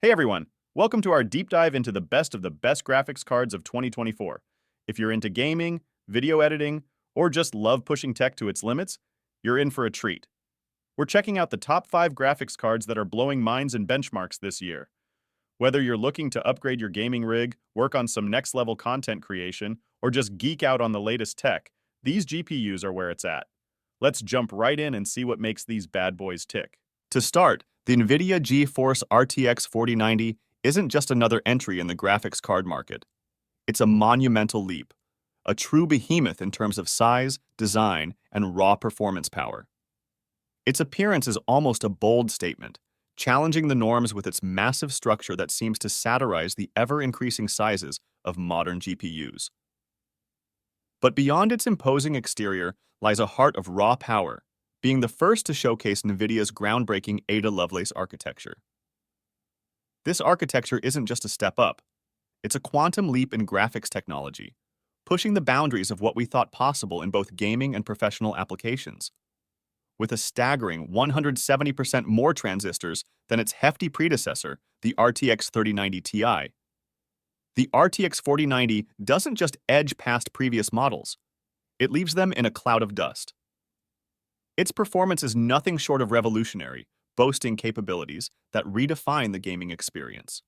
Hey everyone, welcome to our deep dive into the best of the best graphics cards of 2024. If you're into gaming, video editing, or just love pushing tech to its limits, you're in for a treat. We're checking out the top 5 graphics cards that are blowing minds and benchmarks this year. Whether you're looking to upgrade your gaming rig, work on some next-level content creation, or just geek out on the latest tech, these GPUs are where it's at. Let's jump right in and see what makes these bad boys tick. To start, the Nvidia GeForce RTX 4090 isn't just another entry in the graphics card market. It's a monumental leap, a true behemoth in terms of size, design, and raw performance power. Its appearance is almost a bold statement, challenging the norms with its massive structure that seems to satirize the ever-increasing sizes of modern GPUs. But beyond its imposing exterior lies a heart of raw power, being the first to showcase Nvidia's groundbreaking Ada Lovelace architecture. This architecture isn't just a step up, it's a quantum leap in graphics technology, pushing the boundaries of what we thought possible in both gaming and professional applications. With a staggering 170% more transistors than its hefty predecessor, the RTX 3090 Ti, the RTX 4090 doesn't just edge past previous models, it leaves them in a cloud of dust. Its performance is nothing short of revolutionary, boasting capabilities that redefine the gaming experience.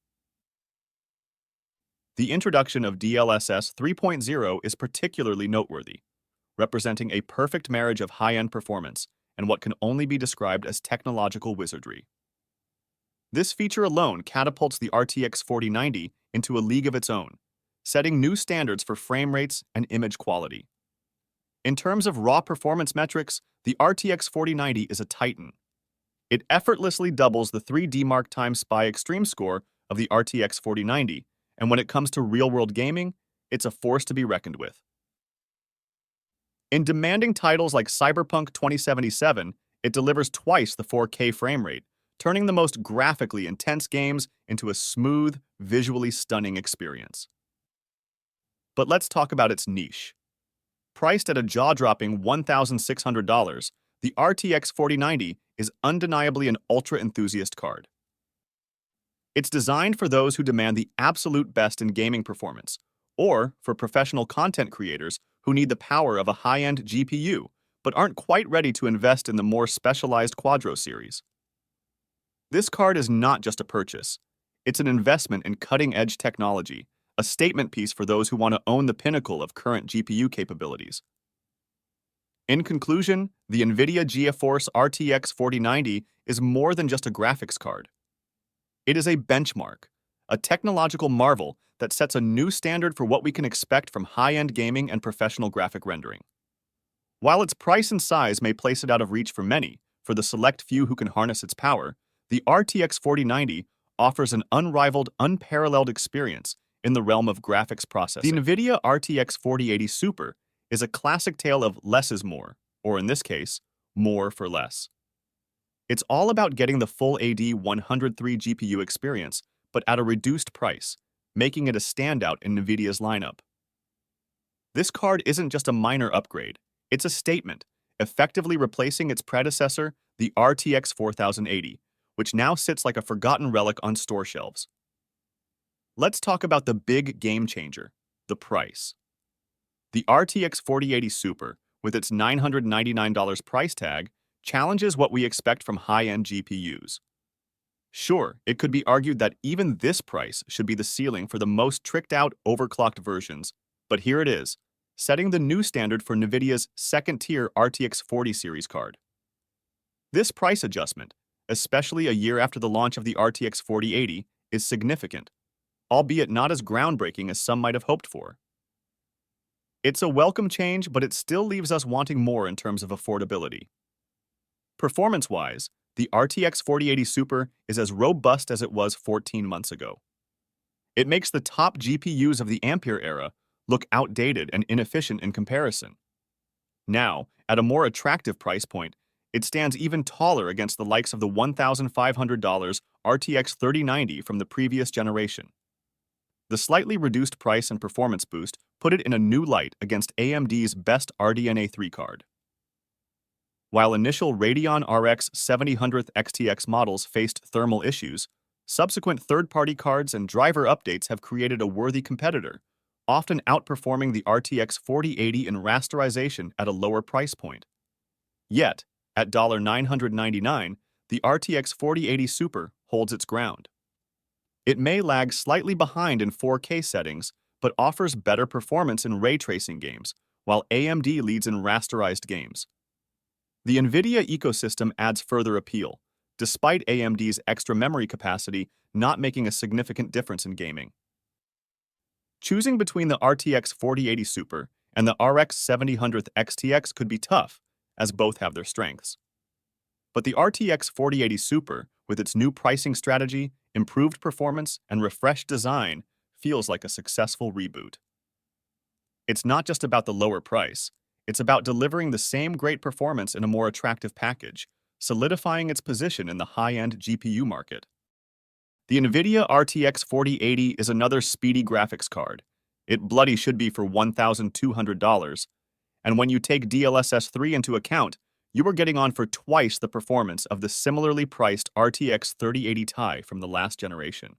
The introduction of DLSS 3.0 is particularly noteworthy, representing a perfect marriage of high-end performance and what can only be described as technological wizardry. This feature alone catapults the RTX 4090 into a league of its own, setting new standards for frame rates and image quality. In terms of raw performance metrics, the RTX 4090 is a titan. It effortlessly doubles the 3D Mark x SPI Extreme score of the RTX 4090, and when it comes to real-world gaming, it's a force to be reckoned with. In demanding titles like Cyberpunk 2077, it delivers twice the 4K frame rate, turning the most graphically intense games into a smooth, visually stunning experience. But let's talk about its niche. Priced at a jaw-dropping $1,600, the RTX 4090 is undeniably an ultra-enthusiast card. It's designed for those who demand the absolute best in gaming performance, or for professional content creators who need the power of a high-end GPU, but aren't quite ready to invest in the more specialized Quadro series. This card is not just a purchase. It's an investment in cutting-edge technology, a statement piece for those who want to own the pinnacle of current GPU capabilities. In conclusion, the Nvidia GeForce RTX 4090 is more than just a graphics card. It is a benchmark, a technological marvel that sets a new standard for what we can expect from high-end gaming and professional graphic rendering. While its price and size may place it out of reach for many, for the select few who can harness its power, the RTX 4090 offers an unrivaled, unparalleled experience in the realm of graphics processing. The Nvidia RTX 4080 Super is a classic tale of less is more, or in this case, more for less. It's all about getting the full AD103 GPU experience, but at a reduced price, making it a standout in Nvidia's lineup. This card isn't just a minor upgrade, it's a statement, effectively replacing its predecessor, the RTX 4080, which now sits like a forgotten relic on store shelves. Let's talk about the big game changer, the price. The RTX 4080 Super, with its $999 price tag, challenges what we expect from high-end GPUs. Sure, it could be argued that even this price should be the ceiling for the most tricked-out, overclocked versions, but here it is, setting the new standard for Nvidia's second-tier RTX 40 series card. This price adjustment, especially a year after the launch of the RTX 4080, is significant, albeit not as groundbreaking as some might have hoped for. It's a welcome change, but it still leaves us wanting more in terms of affordability. Performance-wise, the RTX 4080 Super is as robust as it was 14 months ago. It makes the top GPUs of the Ampere era look outdated and inefficient in comparison. Now, at a more attractive price point, it stands even taller against the likes of the $1,500 RTX 3090 from the previous generation. The slightly reduced price and performance boost put it in a new light against AMD's best RDNA 3 card. While initial Radeon RX 7000 XTX models faced thermal issues, Subsequent third-party cards and driver updates have created a worthy competitor, often outperforming the RTX 4080 in rasterization at a lower price point. Yet, at $999, the RTX 4080 Super holds its ground. It may lag slightly behind in 4K settings, but offers better performance in ray tracing games, while AMD leads in rasterized games. The Nvidia ecosystem adds further appeal, despite AMD's extra memory capacity not making a significant difference in gaming. Choosing between the RTX 4080 Super and the RX 7000 XTX could be tough, as both have their strengths. But the RTX 4080 Super, with its new pricing strategy, improved performance, and refreshed design, feels like a successful reboot. It's not just about the lower price, it's about delivering the same great performance in a more attractive package, solidifying its position in the high-end GPU market. The Nvidia RTX 4080 is another speedy graphics card. It bloody should be for $1,200, and when you take DLSS 3 into account, you are getting on for twice the performance of the similarly priced RTX 3080 Ti from the last generation.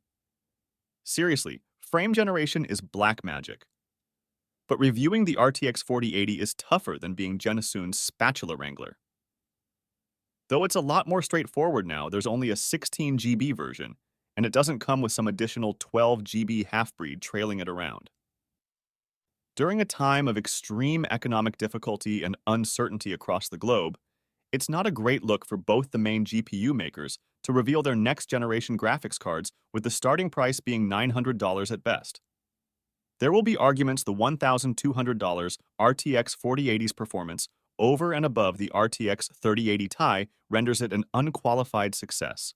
Seriously, frame generation is black magic. But reviewing the RTX 4080 is tougher than being Genesoon's spatula wrangler. Though it's a lot more straightforward now, there's only a 16 GB version, and it doesn't come with some additional 12 GB half-breed trailing it around. During a time of extreme economic difficulty and uncertainty across the globe, it's not a great look for both the main GPU makers to reveal their next-generation graphics cards with the starting price being $900 at best. There will be arguments the $1,200 RTX 4080's performance over and above the RTX 3080 Ti renders it an unqualified success.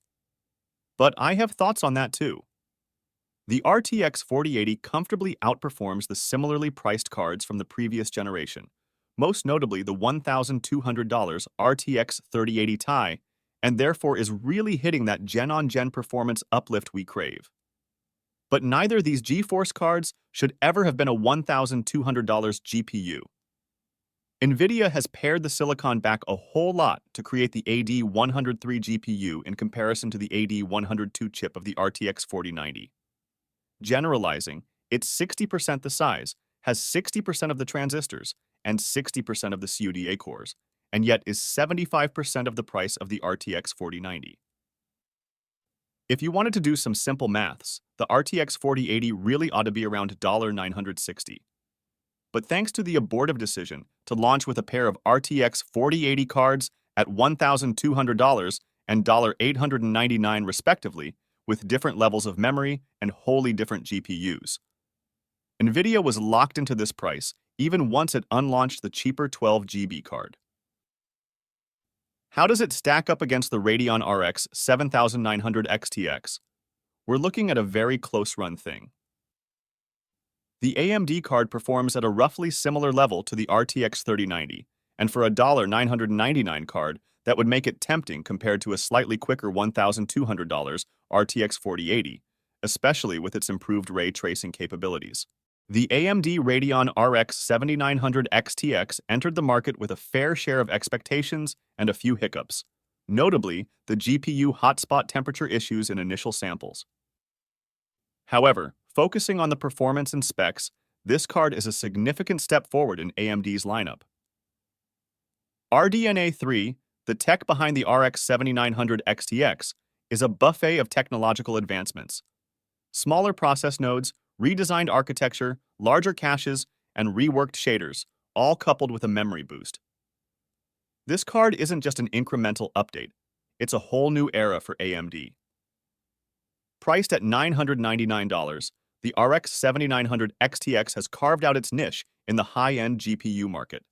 But I have thoughts on that too. The RTX 4080 comfortably outperforms the similarly priced cards from the previous generation, most notably the $1,200 RTX 3080 Ti, and therefore is really hitting that gen-on-gen performance uplift we crave. But neither of these GeForce cards should ever have been a $1,200 GPU. Nvidia has pared the silicon back a whole lot to create the AD103 GPU in comparison to the AD102 chip of the RTX 4090. Generalizing, it's 60% the size, has 60% of the transistors, and 60% of the CUDA cores, and yet is 75% of the price of the RTX 4090. If you wanted to do some simple maths, the RTX 4080 really ought to be around $960. But thanks to the abortive decision to launch with a pair of RTX 4080 cards at $1,200 and $899 respectively, with different levels of memory and wholly different GPUs, Nvidia was locked into this price even once it unlaunched the cheaper 12 GB card. How does it stack up against the Radeon RX 7900 XTX? We're looking at a very close-run thing. The AMD card performs at a roughly similar level to the RTX 3090, and for a $999 card, that would make it tempting compared to a slightly quicker $1,200 RTX 4080, especially with its improved ray tracing capabilities. The AMD Radeon RX 7900 XTX entered the market with a fair share of expectations and a few hiccups, notably the GPU hotspot temperature issues in initial samples. However, focusing on the performance and specs, this card is a significant step forward in AMD's lineup. RDNA 3, the tech behind the RX 7900 XTX, is a buffet of technological advancements. Smaller process nodes, redesigned architecture, larger caches, and reworked shaders, all coupled with a memory boost. This card isn't just an incremental update, it's a whole new era for AMD. Priced at $999, the RX 7900 XTX has carved out its niche in the high-end GPU market.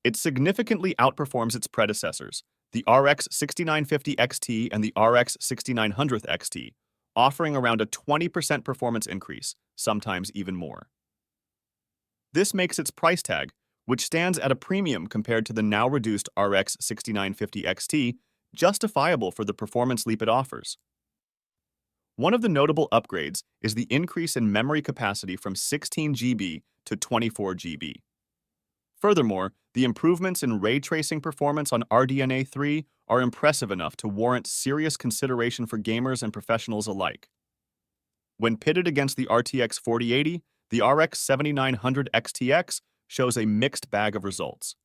It significantly outperforms its predecessors, the RX 6950 XT and the RX 6900 XT, offering around a 20% performance increase, sometimes even more. This makes its price tag, which stands at a premium compared to the now reduced RX 6950 XT, justifiable for the performance leap it offers. One of the notable upgrades is the increase in memory capacity from 16 GB to 24 GB. Furthermore, the improvements in ray tracing performance on RDNA 3 are impressive enough to warrant serious consideration for gamers and professionals alike. When pitted against the RTX 4080, the RX 7900 XTX shows a mixed bag of results.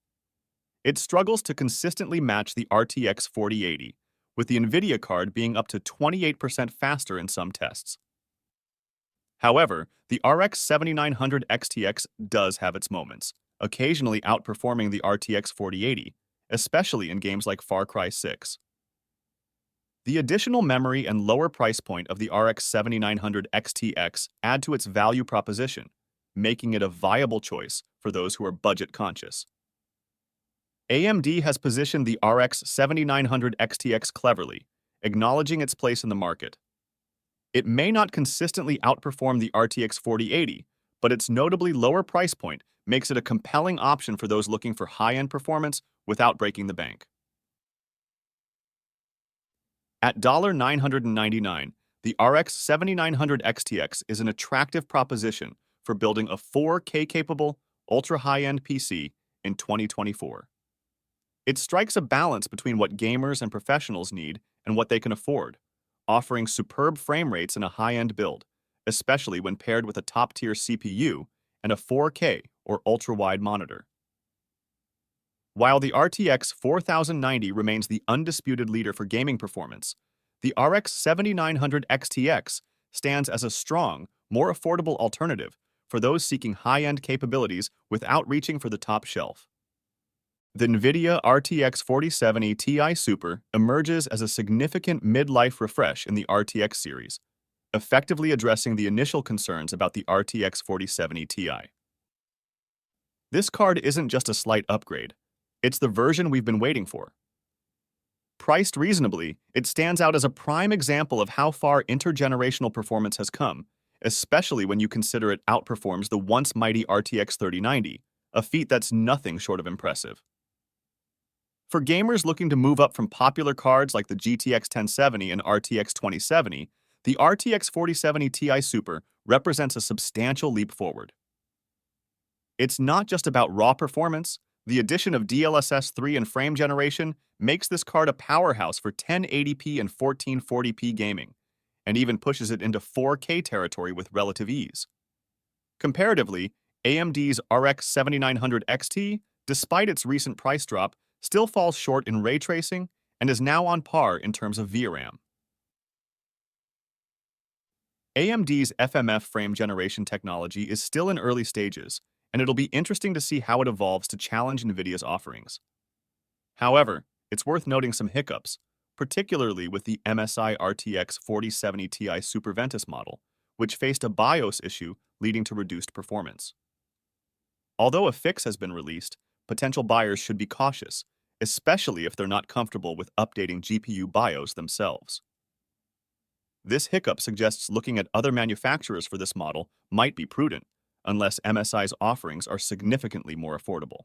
It struggles to consistently match the RTX 4080, with the Nvidia card being up to 28% faster in some tests. However, the RX 7900 XTX does have its moments, occasionally outperforming the RTX 4080, especially in games like Far Cry 6. The additional memory and lower price point of the RX 7900 XTX add to its value proposition, making it a viable choice for those who are budget conscious. AMD has positioned the RX 7900 XTX cleverly, acknowledging its place in the market. It may not consistently outperform the RTX 4080, but its notably lower price point makes it a compelling option for those looking for high-end performance without breaking the bank. At $999, the RX 7900 XTX is an attractive proposition for building a 4K-capable, ultra-high-end PC in 2024. It strikes a balance between what gamers and professionals need and what they can afford, offering superb frame rates in a high-end build, especially when paired with a top-tier CPU and a 4K or ultra-wide monitor. While the RTX 4090 remains the undisputed leader for gaming performance, the RX 7900 XTX stands as a strong, more affordable alternative for those seeking high-end capabilities without reaching for the top shelf. The Nvidia RTX 4070 Ti Super emerges as a significant mid-life refresh in the RTX series, effectively addressing the initial concerns about the RTX 4070 Ti. This card isn't just a slight upgrade. It's the version we've been waiting for. Priced reasonably, it stands out as a prime example of how far intergenerational performance has come, especially when you consider it outperforms the once mighty RTX 3090, a feat that's nothing short of impressive. For gamers looking to move up from popular cards like the GTX 1070 and RTX 2070, the RTX 4070 Ti Super represents a substantial leap forward. It's not just about raw performance. The addition of DLSS 3 and frame generation makes this card a powerhouse for 1080p and 1440p gaming, and even pushes it into 4K territory with relative ease. Comparatively, AMD's RX 7900 XT, despite its recent price drop, still falls short in ray tracing and is now on par in terms of VRAM. AMD's FMF frame generation technology is still in early stages, and it'll be interesting to see how it evolves to challenge Nvidia's offerings. However, it's worth noting some hiccups, particularly with the MSI RTX 4070 Ti Super Ventus model, which faced a BIOS issue leading to reduced performance. Although a fix has been released, potential buyers should be cautious, especially if they're not comfortable with updating GPU BIOS themselves. This hiccup suggests looking at other manufacturers for this model might be prudent, unless MSI's offerings are significantly more affordable.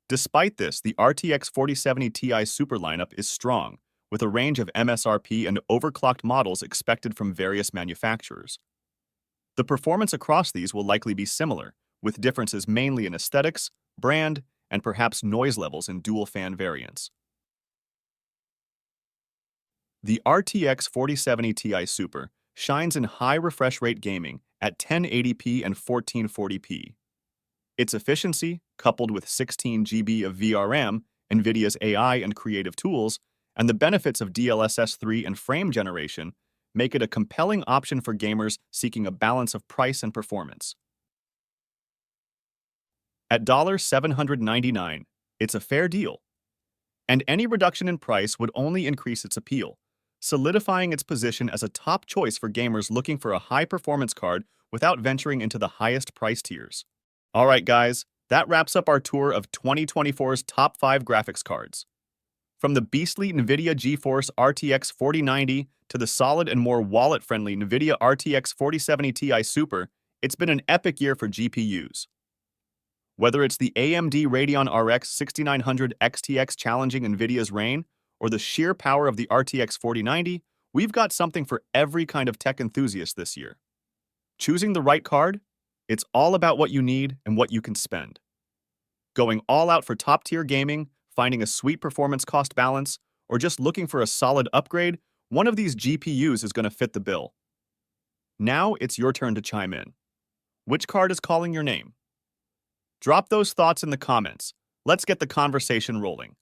Despite this, the RTX 4070 Ti Super lineup is strong, with a range of MSRP and overclocked models expected from various manufacturers. The performance across these will likely be similar, with differences mainly in aesthetics, brand, and perhaps noise levels in dual-fan variants. The RTX 4070 Ti Super shines in high refresh rate gaming at 1080p and 1440p. Its efficiency, coupled with 16 GB of VRAM, Nvidia's AI and creative tools, and the benefits of DLSS 3 and frame generation, make it a compelling option for gamers seeking a balance of price and performance. At $799, it's a fair deal, and any reduction in price would only increase its appeal, solidifying its position as a top choice for gamers looking for a high-performance card without venturing into the highest price tiers. Alright guys, that wraps up our tour of 2024's top 5 graphics cards. From the beastly Nvidia GeForce RTX 4090 to the solid and more wallet-friendly Nvidia RTX 4070 Ti Super, it's been an epic year for GPUs. Whether it's the AMD Radeon RX 6900 XTX challenging Nvidia's reign, or the sheer power of the RTX 4090, we've got something for every kind of tech enthusiast this year. Choosing the right card? It's all about what you need and what you can spend. Going all out for top-tier gaming, Finding a sweet performance cost balance, or just looking for a solid upgrade, one of these GPUs is going to fit the bill. Now it's your turn to chime in. Which card is calling your name? Drop those thoughts in the comments. Let's get the conversation rolling.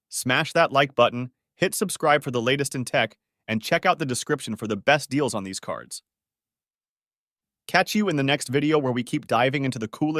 Smash that like button, hit subscribe for the latest in tech, and check out the description for the best deals on these cards. Catch you in the next video where we keep diving into the coolest